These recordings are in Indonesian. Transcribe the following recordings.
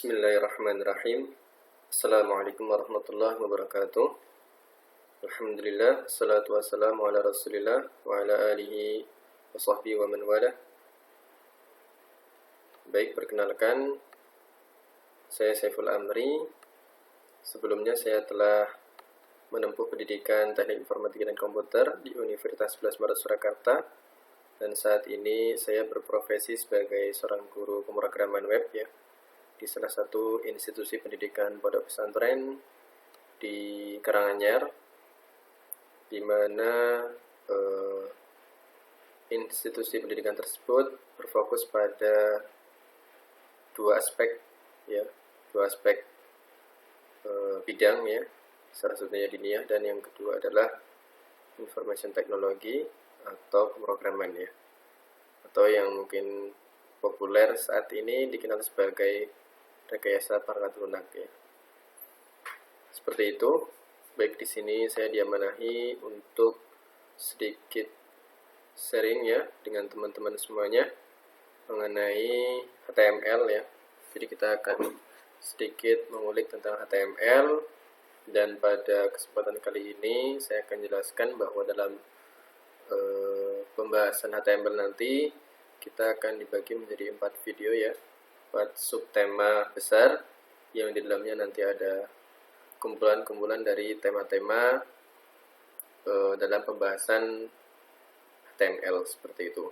Bismillahirrahmanirrahim. Assalamualaikum warahmatullahi wabarakatuh. Alhamdulillah, salatu wassalamu ala rasulillah wa ala alihi wa sahbihi wa man wala. Baik, perkenalkan, saya Saiful Amri. Sebelumnya saya telah menempuh pendidikan Teknik Informatika dan Komputer di Universitas 11 Maret Surakarta. Dan saat ini saya berprofesi sebagai seorang guru pemrograman web ya, di salah satu institusi pendidikan pondok pesantren di Karanganyar, di mana institusi pendidikan tersebut berfokus pada dua aspek bidang ya, salah satunya diniyah dan yang kedua adalah information technology atau pemrograman ya, atau yang mungkin populer saat ini dikenal sebagai rekayasa perangkat lunak ya. Seperti itu. Baik, di sini saya diamanahi untuk sedikit sharing ya dengan teman-teman semuanya mengenai HTML ya. Jadi kita akan sedikit mengulik tentang HTML, dan pada kesempatan kali ini saya akan jelaskan bahwa dalam pembahasan HTML nanti kita akan dibagi menjadi 4 video ya, 4 subtema besar yang di dalamnya nanti ada kumpulan-kumpulan dari tema-tema dalam pembahasan HTML seperti itu.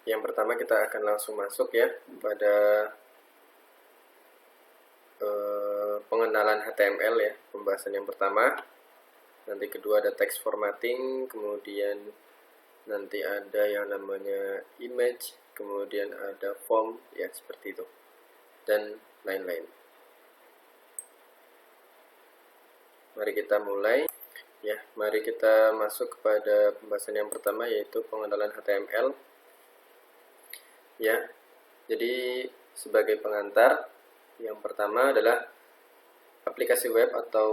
Yang pertama kita akan langsung masuk ya pada pengenalan HTML ya, pembahasan yang pertama. Nanti kedua ada text formatting, kemudian nanti ada yang namanya image, kemudian ada form ya, seperti itu, dan lain-lain. Mari kita mulai ya, mari kita masuk kepada pembahasan yang pertama, yaitu pengenalan HTML ya. Jadi sebagai pengantar, yang pertama adalah aplikasi web atau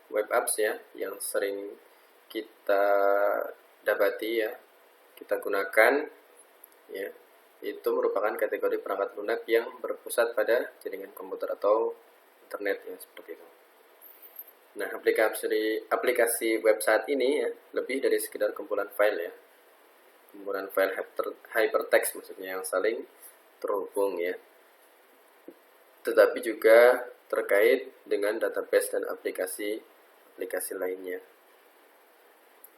web apps ya, yang sering kita dapati ya, kita gunakan ya, itu merupakan kategori perangkat lunak yang berpusat pada jaringan komputer atau internet ya, seperti itu. Nah, aplikasi web saat ini ya, lebih dari sekedar kumpulan file ya, kumpulan file hypertext maksudnya yang saling terhubung ya, tetapi juga terkait dengan database dan aplikasi lainnya.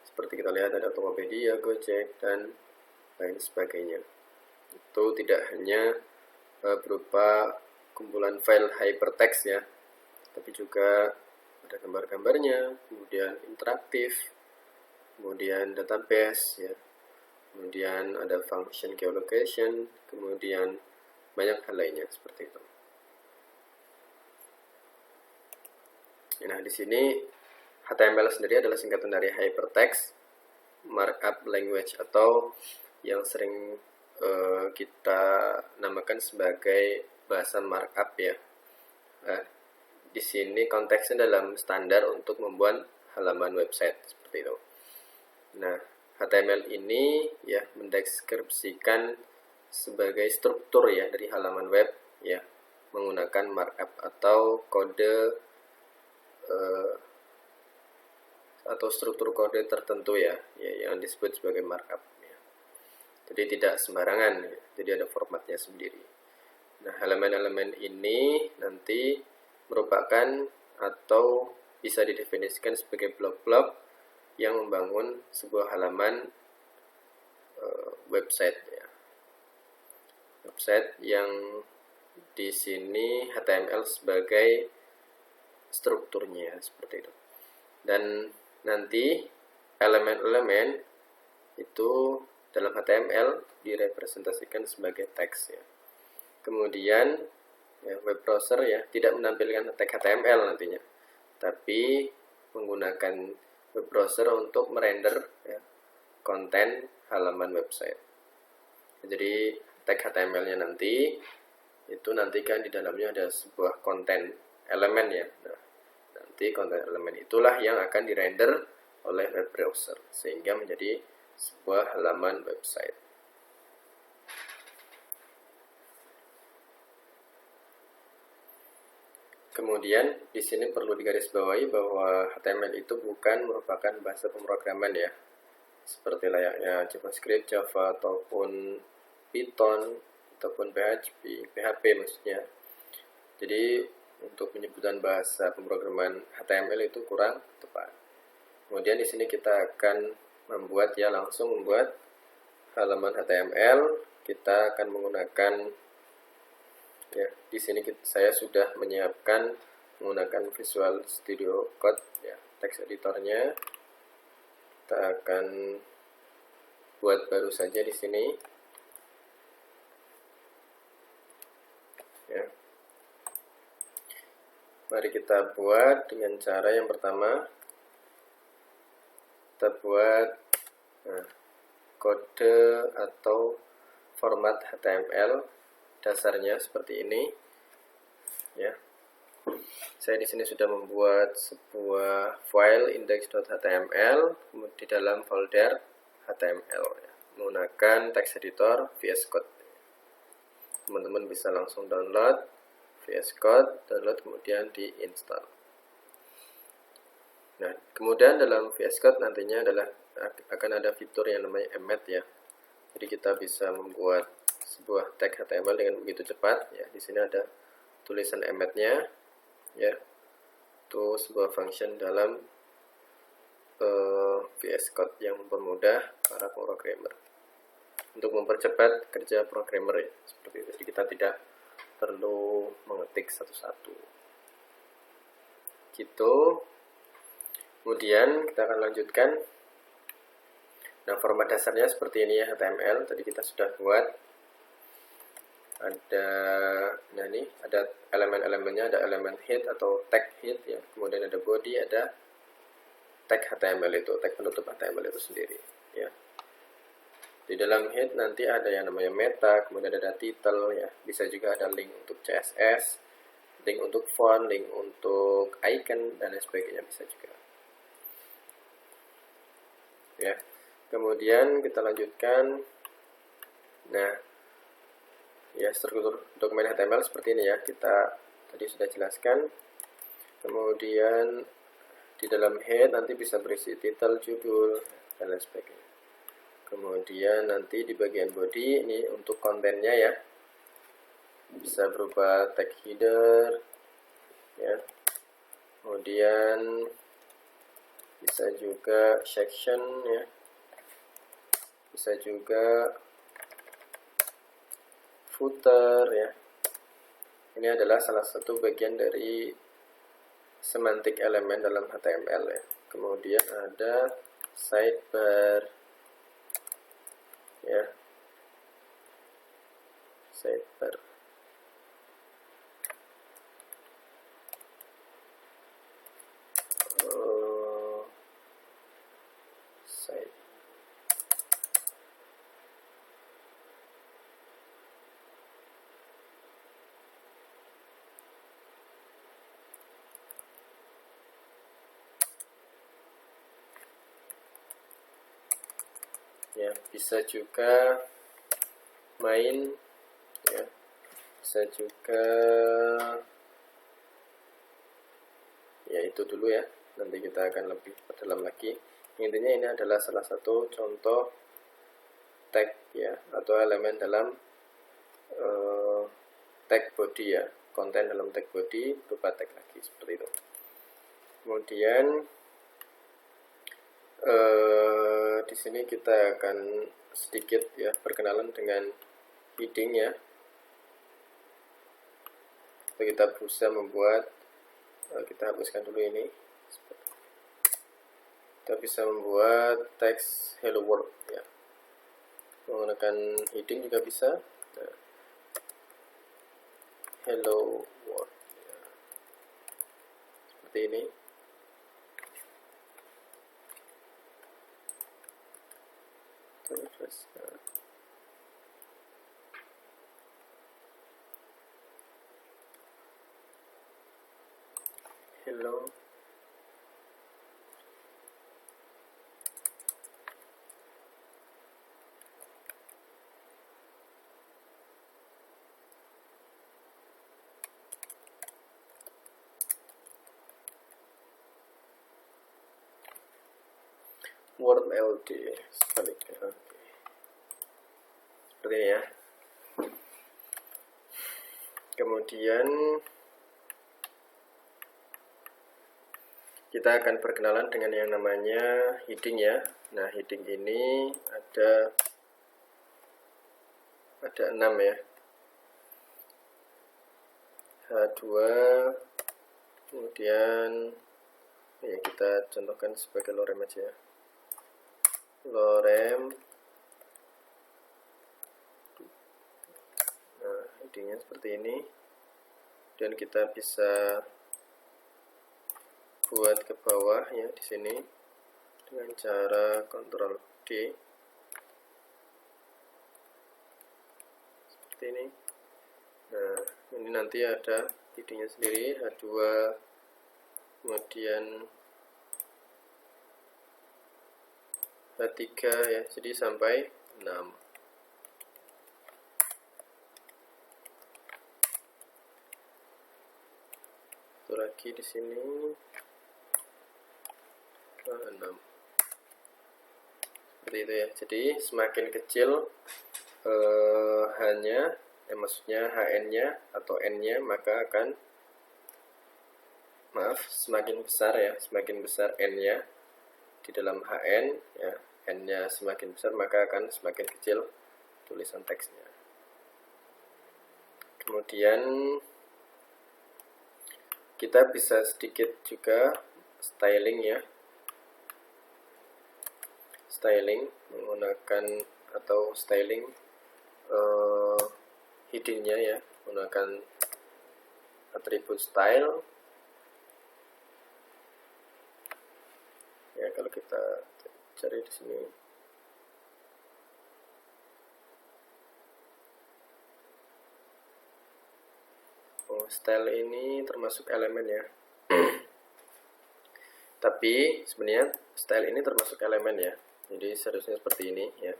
Seperti kita lihat ada Tokopedia, Gojek, dan lain sebagainya. Itu tidak hanya berupa kumpulan file hypertext ya, tapi juga ada gambar-gambarnya, kemudian interaktif, kemudian database ya, kemudian ada function geolocation, kemudian banyak hal lainnya seperti itu. Nah, di sini HTML sendiri adalah singkatan dari Hypertext Markup Language, atau yang sering kita namakan sebagai bahasa markup ya. Nah, di sini konteksnya dalam standar untuk membuat halaman website seperti itu. Nah, HTML ini ya mendeskripsikan sebagai struktur ya dari halaman web ya, menggunakan markup atau kode atau struktur kode tertentu ya, yang disebut sebagai markup ya. Jadi tidak sembarangan ya, jadi ada formatnya sendiri. Nah, elemen-elemen ini nanti merupakan atau bisa didefinisikan sebagai blok-blok yang membangun sebuah halaman website ya. Website yang di sini HTML sebagai strukturnya seperti itu. Dan nanti elemen-elemen itu dalam HTML direpresentasikan sebagai teks ya. Kemudian ya, web browser ya tidak menampilkan tag HTML nantinya, tapi menggunakan web browser untuk merender ya, konten halaman website. Jadi tag HTML-nya nanti itu nantikan di dalamnya ada sebuah konten elemen ya. Nah, nanti konten elemen itulah yang akan dirender oleh web browser sehingga menjadi sebuah halaman website. Kemudian di sini perlu digarisbawahi bahwa HTML itu bukan merupakan bahasa pemrograman ya, seperti layaknya JavaScript, Java, ataupun Python, ataupun PHP maksudnya. Jadi untuk penyebutan bahasa pemrograman HTML itu kurang tepat. Kemudian di sini kita akan langsung membuat halaman HTML. Kita akan menggunakan ya, di sini saya sudah menyiapkan menggunakan Visual Studio Code ya, text editornya. Kita akan buat baru saja di sini. Ya. Mari kita buat dengan cara yang pertama. Kita buat kode atau format HTML dasarnya seperti ini. Ya. Saya di sini sudah membuat sebuah file index.html di dalam folder HTML ya, menggunakan text editor VS Code. Teman-teman bisa langsung download VS Code, download kemudian diinstal. Nah, kemudian dalam VS Code nantinya akan ada fitur yang namanya embed ya. Jadi kita bisa membuat sebuah tag HTML dengan begitu cepat ya. Di sini ada tulisan embednya ya. Itu sebuah function dalam VS Code yang mempermudah para programmer untuk mempercepat kerja programmer ya, seperti itu. Jadi kita tidak perlu mengetik satu-satu. Gitu. Kemudian kita akan lanjutkan. Nah, format dasarnya seperti ini ya, HTML. Tadi kita sudah buat. Ada elemen-elemennya, ada elemen head atau tag head ya. Kemudian ada body, ada tag HTML itu, tag penutup HTML itu sendiri ya. Di dalam head nanti ada yang namanya meta, kemudian ada title ya. Bisa juga ada link untuk CSS, link untuk font, link untuk icon dan lain sebagainya bisa juga. Ya. Kemudian kita lanjutkan. Nah, ya, struktur dokumen HTML seperti ini ya, kita tadi sudah jelaskan. Kemudian di dalam head nanti bisa berisi title, judul, dan lain sebagainya. Kemudian nanti di bagian body ini untuk kontennya ya, bisa berupa tag header ya. Kemudian bisa juga section ya, bisa juga footer ya. Ini adalah salah satu bagian dari semantik elemen dalam HTML ya. Kemudian ada sidebar ya, sidebar. Ya, bisa juga main ya, bisa juga ya, itu dulu ya, nanti kita akan lebih perdalam lagi. Intinya ini adalah salah satu contoh tag ya, atau elemen dalam tag body ya, konten dalam tag body berupa tag lagi seperti itu. Kemudian di sini kita akan sedikit ya perkenalan dengan heading ya. Kita bisa membuat, kita hapuskan dulu ini. Kita bisa membuat teks hello world ya. Menggunakan heading juga bisa. Nah, hello world ya. Seperti ini. Terus hello Word LD sebaliknya. Oke. Seperti ini ya. Kemudian kita akan berkenalan dengan yang namanya heading ya. Nah, heading ini ada 6 ya. H2, kemudian ya kita contohkan sebagai lorem aja ya. Lorem. Nah, headingnya seperti ini. Dan kita bisa buat ke bawah ya di sini dengan cara Ctrl D seperti ini. Nah, ini nanti ada headingnya sendiri H2, kemudian H3 ya, jadi sampai 6. Itu lagi di sini 6. Seperti itu ya. Jadi semakin kecil H-nya, maksudnya HN-nya atau N-nya, maka akan semakin besar ya, semakin besar N-nya di dalam HN ya, N-nya semakin besar maka akan semakin kecil tulisan teksnya. Kemudian kita bisa sedikit juga styling ya, styling menggunakan atau styling headingnya ya, menggunakan atribut style ya. Kalau kita cari di sini style ini termasuk elemen ya. Tapi sebenarnya style ini termasuk elemen ya, jadi seharusnya seperti ini ya.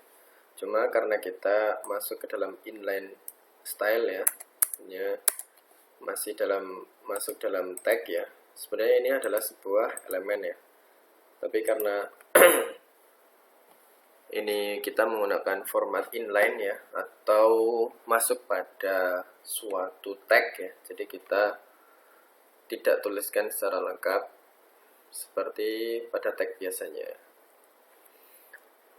Cuma karena kita masuk ke dalam inline style ya, masih masuk dalam tag ya, sebenarnya ini adalah sebuah elemen ya. Tapi karena ini kita menggunakan format inline ya, atau masuk pada suatu tag ya, jadi kita tidak tuliskan secara lengkap seperti pada tag biasanya.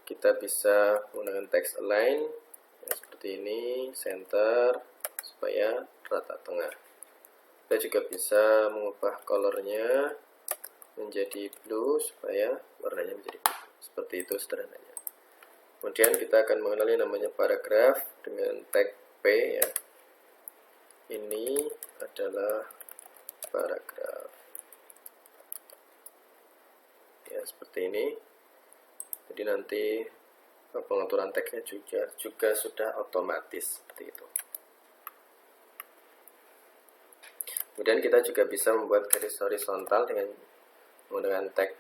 Kita bisa menggunakan text align ya, seperti ini, center supaya rata tengah. Kita juga bisa mengubah colornya menjadi blue supaya warnanya menjadi blue. Seperti itu sederhananya. Kemudian kita akan mengenali namanya paragraf dengan tag P ya. Ini adalah paragraf ya, seperti ini. Jadi nanti pengaturan teksnya juga sudah otomatis seperti itu. Kemudian kita juga bisa membuat garis horizontal dengan menggunakan tag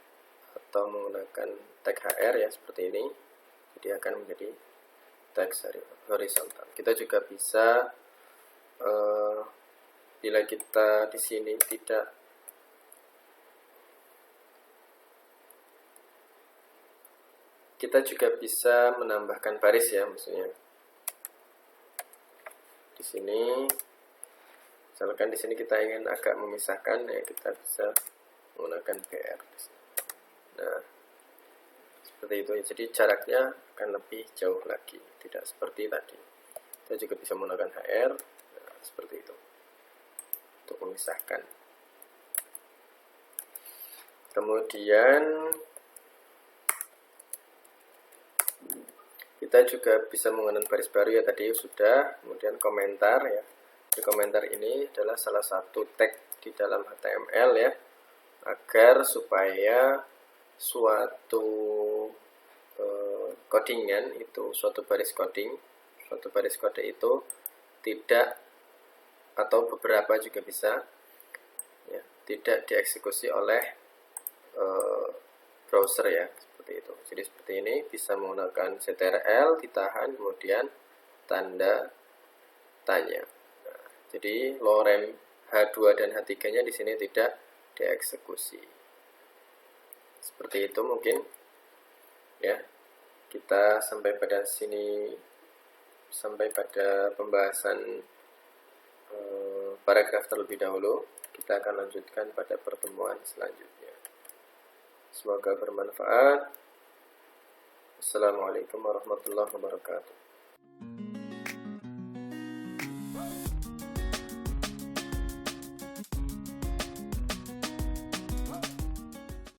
atau menggunakan tag HR ya, seperti ini. Jadi akan menjadi tag horizontal. Kita juga bisa bila kita di sini kita juga bisa menambahkan baris ya, maksudnya di sini. Misalkan di sini kita ingin agak memisahkan ya, kita bisa menggunakan BR. Nah, seperti itu. Jadi jaraknya akan lebih jauh lagi, tidak seperti tadi. Kita juga bisa menggunakan HR, nah, seperti itu, untuk memisahkan. Kemudian kita juga bisa menggunakan baris baru ya, tadi sudah. Kemudian komentar ya. Di komentar ini adalah salah satu tag di dalam HTML ya, agar supaya suatu codingan itu, suatu baris kode itu tidak, atau beberapa juga bisa ya, tidak dieksekusi oleh browser ya, seperti itu. Jadi seperti ini, bisa menggunakan CTRL ditahan, kemudian tanda tanya. Jadi lorem H2 dan H3-nya di sini tidak dieksekusi. Seperti itu mungkin. ya. Kita sampai pada sini, sampai pada pembahasan paragraf terlebih dahulu. Kita akan lanjutkan pada pertemuan selanjutnya. Semoga bermanfaat. Assalamualaikum warahmatullahi wabarakatuh.